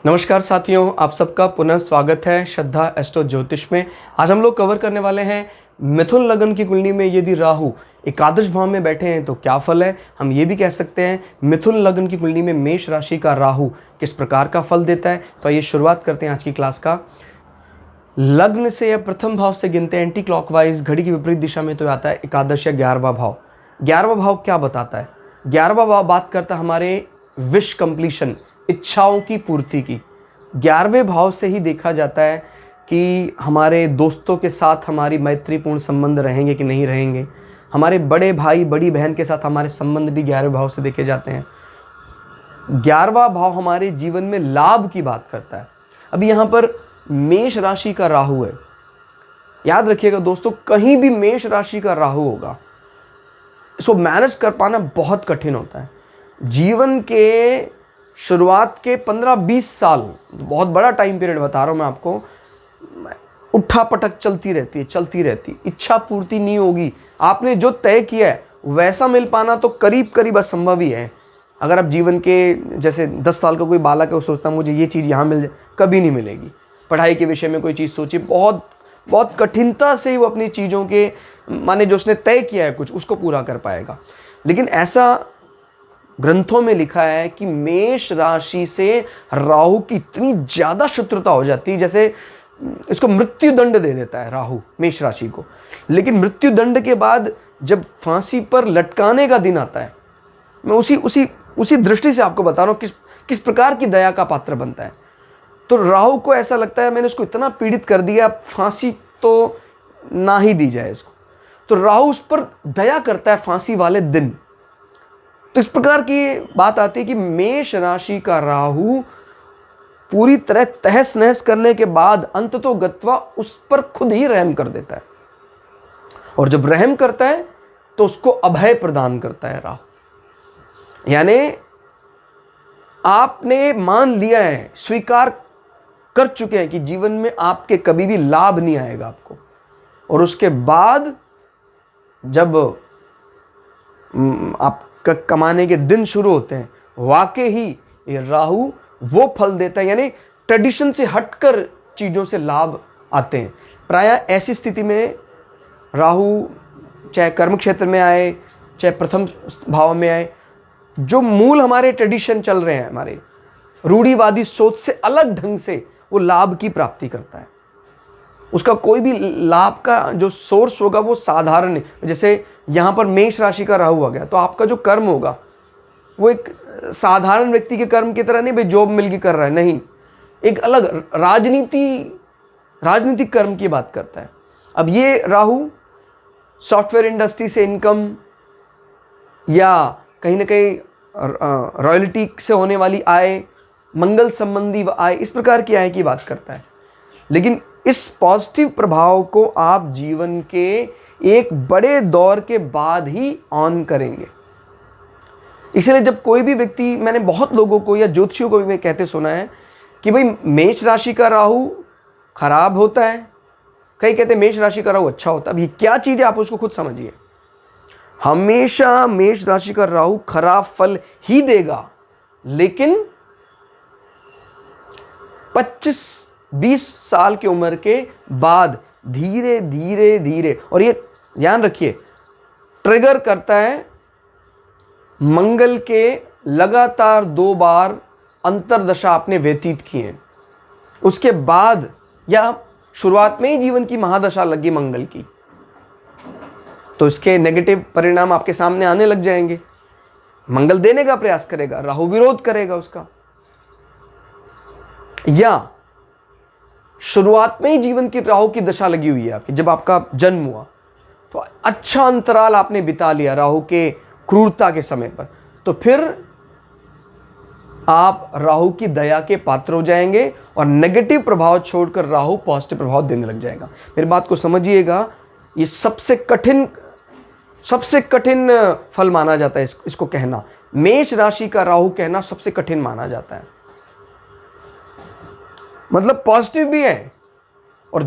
नमस्कार साथियों, आप सबका पुनः स्वागत है श्रद्धा एस्ट्रो ज्योतिष में। आज हम लोग कवर करने वाले हैं मिथुन लग्न की कुंडली में यदि राहु एकादश भाव में बैठे हैं तो क्या फल है। हम ये भी कह सकते हैं मिथुन लग्न की कुंडली में मेष राशि का राहु किस प्रकार का फल देता है। तो आइए शुरुआत करते हैं आज की क्लास का। लग्न से या प्रथम भाव से गिनते हैं एंटी क्लॉकवाइज, घड़ी की विपरीत दिशा में तो आता है एकादश या 11वां भाव। 11वां भाव क्या बताता है? 11वां भाव बात करता है हमारे विश कंप्लीशन, इच्छाओं की पूर्ति की। 11वें भाव से ही देखा जाता है कि हमारे दोस्तों के साथ हमारी मैत्रीपूर्ण संबंध रहेंगे कि नहीं रहेंगे। हमारे बड़े भाई बड़ी बहन के साथ हमारे संबंध भी 11वें भाव से देखे जाते हैं। 11वां भाव हमारे जीवन में लाभ की बात करता है। अभी यहाँ पर मेष राशि का राहु है। याद रखिएगा दोस्तों, कहीं भी मेष राशि का राहु होगा, इसको मैनेज कर पाना बहुत कठिन होता है। जीवन के शुरुआत के 15-20 साल, बहुत बड़ा टाइम पीरियड बता रहा हूँ मैं आपको, उठा पटक चलती रहती, इच्छा पूर्ति नहीं होगी। आपने जो तय किया है वैसा मिल पाना तो करीब करीब असंभव ही है। अगर आप जीवन के जैसे 10 साल का कोई बालक है, वो सोचता मुझे ये चीज़ यहाँ मिल जाए, कभी नहीं मिलेगी। पढ़ाई के विषय में कोई चीज़ सोची, बहुत बहुत कठिनता से ही वो अपनी चीज़ों के माने जो उसने तय किया है कुछ, उसको पूरा कर पाएगा। लेकिन ऐसा ग्रंथों में लिखा है कि मेष राशि से राहु की इतनी ज़्यादा शत्रुता हो जाती है, जैसे इसको मृत्यु दंड दे देता है राहु मेष राशि को। लेकिन मृत्यु दंड के बाद जब फांसी पर लटकाने का दिन आता है, मैं उसी दृष्टि से आपको बता रहा हूँ किस प्रकार की दया का पात्र बनता है। तो राहु को ऐसा लगता है मैंने उसको इतना पीड़ित कर दिया, फांसी तो ना ही दी जाए इसको। तो राहु उस पर दया करता है फांसी वाले दिन। तो इस प्रकार की बात आती है कि मेष राशि का राहु पूरी तरह तहस नहस करने के बाद अंततो गत्वा उस पर खुद ही रहम कर देता है। और जब रहम करता है तो उसको अभय प्रदान करता है राहु। यानी आपने मान लिया है, स्वीकार कर चुके हैं कि जीवन में आपके कभी भी लाभ नहीं आएगा आपको, और उसके बाद जब आप कमाने के दिन शुरू होते हैं, वाकई ही ये राहु वो फल देता है। यानी ट्रेडिशन से हटकर चीज़ों से लाभ आते हैं। प्रायः ऐसी स्थिति में राहु चाहे कर्म क्षेत्र में आए चाहे प्रथम भाव में आए, जो मूल हमारे ट्रेडिशन चल रहे हैं, हमारे रूढ़िवादी सोच से अलग ढंग से वो लाभ की प्राप्ति करता है। उसका कोई भी लाभ का जो सोर्स होगा वो साधारण नहीं। जैसे यहाँ पर मेष राशि का राहु आ गया, तो आपका जो कर्म होगा वो एक साधारण व्यक्ति के कर्म की तरह नहीं, भाई जॉब मिल के कर रहा है, नहीं, एक अलग राजनीतिक कर्म की बात करता है। अब ये राहु सॉफ्टवेयर इंडस्ट्री से इनकम या कहीं ना कहीं रॉयल्टी से होने वाली आय, मंगल संबंधी आय, इस प्रकार की आय की बात करता है। लेकिन इस पॉजिटिव प्रभाव को आप जीवन के एक बड़े दौर के बाद ही ऑन करेंगे। इसलिए जब कोई भी व्यक्ति, मैंने बहुत लोगों को या ज्योतिषियों को भी मैं कहते सुना है कि भाई मेष राशि का राहु खराब होता है, कई कहते हैं मेष राशि का राहु अच्छा होता है। अब ये क्या चीज़ है आप उसको खुद समझिए। हमेशा मेष राशि का राहु खराब फल ही देगा, लेकिन 25-20 साल की उम्र के बाद धीरे धीरे, और ये ध्यान रखिए, ट्रिगर करता है मंगल के लगातार 2 बार अंतरदशा आपने व्यतीत किए हैं, उसके बाद या शुरुआत में ही जीवन की महादशा लगी मंगल की, तो इसके नेगेटिव परिणाम आपके सामने आने लग जाएंगे। मंगल देने का प्रयास करेगा, राहु विरोध करेगा उसका। या शुरुआत में ही जीवन की राहु की दशा लगी हुई है आपकी, जब आपका जन्म हुआ तो अच्छा अंतराल आपने बिता लिया राहु के क्रूरता के समय पर, तो फिर आप राहु की दया के पात्र हो जाएंगे और नेगेटिव प्रभाव छोड़कर राहु पॉजिटिव प्रभाव देने लग जाएगा। मेरी बात को समझिएगा, ये सबसे कठिन फल माना जाता है इसको कहना। मेष राशि का राहु कहना सबसे कठिन माना जाता है। मतलब पॉजिटिव भी है और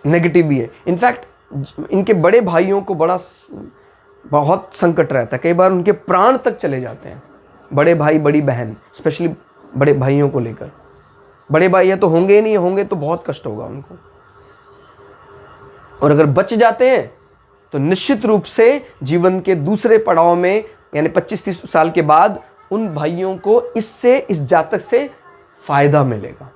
नेगेटिव भी है। इनफैक्ट इनके बड़े भाइयों को बहुत संकट रहता है, कई बार उनके प्राण तक चले जाते हैं, बड़े भाई बड़ी बहन, स्पेशली बड़े भाइयों को लेकर। बड़े भाई या तो होंगे ही नहीं, होंगे तो बहुत कष्ट होगा उनको। और अगर बच जाते हैं तो निश्चित रूप से जीवन के दूसरे पड़ाव में यानी 25-30 साल के बाद उन भाइयों को इससे, इस जातक से फायदा मिलेगा।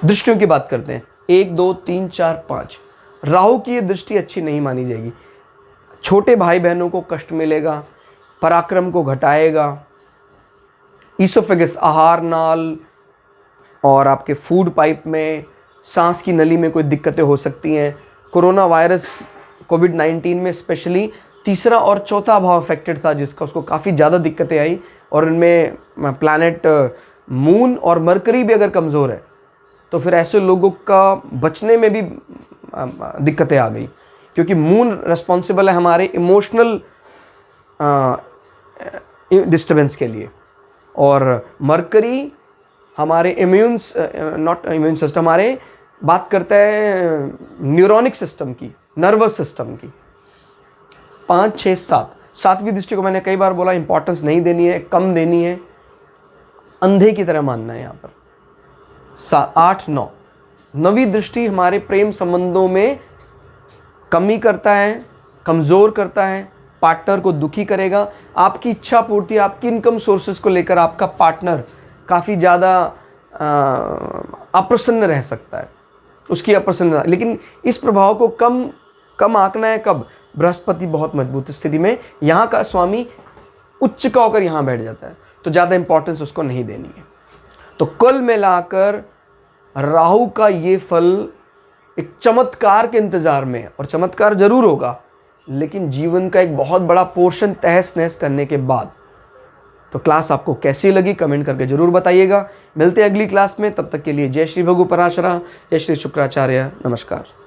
दृष्टियों की बात करते हैं, 1 2 3 4 5। राहु की ये दृष्टि अच्छी नहीं मानी जाएगी। छोटे भाई बहनों को कष्ट मिलेगा, पराक्रम को घटाएगा, ईसोफेगस आहार नाल और आपके फूड पाइप में, सांस की नली में कोई दिक्कतें हो सकती हैं। कोरोना वायरस कोविड-19 में स्पेशली तीसरा और चौथा भाव अफेक्टेड था, जिसका उसको काफ़ी ज़्यादा दिक्कतें आई। और इनमें प्लैनेट मून और मरकरी भी अगर कमज़ोर है तो फिर ऐसे लोगों का बचने में भी दिक्कतें आ गई, क्योंकि मून रिस्पॉन्सिबल है हमारे इमोशनल डिस्टर्बेंस के लिए, और मरकरी हमारे नॉट इम्यून सिस्टम, हमारे बात करता है न्यूरोनिक सिस्टम की, नर्वस सिस्टम की। 5 6 7 सातवीं दृष्टि को मैंने कई बार बोला इंपॉर्टेंस नहीं देनी है, कम देनी है, अंधे की तरह मानना है यहाँ पर। 8 9 नवीं दृष्टि हमारे प्रेम संबंधों में कमी करता है, कमज़ोर करता है, पार्टनर को दुखी करेगा। आपकी इच्छा पूर्ति, आपकी इनकम सोर्सेज को लेकर आपका पार्टनर काफ़ी ज़्यादा अप्रसन्न रह सकता है, उसकी अप्रसन्नता। लेकिन इस प्रभाव को कम आंकना है कब? बृहस्पति बहुत मजबूत स्थिति में, यहाँ का स्वामी उच्च का होकर यहाँ बैठ जाता है, तो ज़्यादा इंपॉर्टेंस उसको नहीं देनी है। तो कुल मिलाकर राहु का ये फल एक चमत्कार के इंतजार में है, और चमत्कार जरूर होगा, लेकिन जीवन का एक बहुत बड़ा पोर्शन तहस नहस करने के बाद। तो क्लास आपको कैसी लगी कमेंट करके जरूर बताइएगा। मिलते हैं अगली क्लास में, तब तक के लिए जय श्री भगु पराशरा, जय श्री शुक्राचार्य, नमस्कार।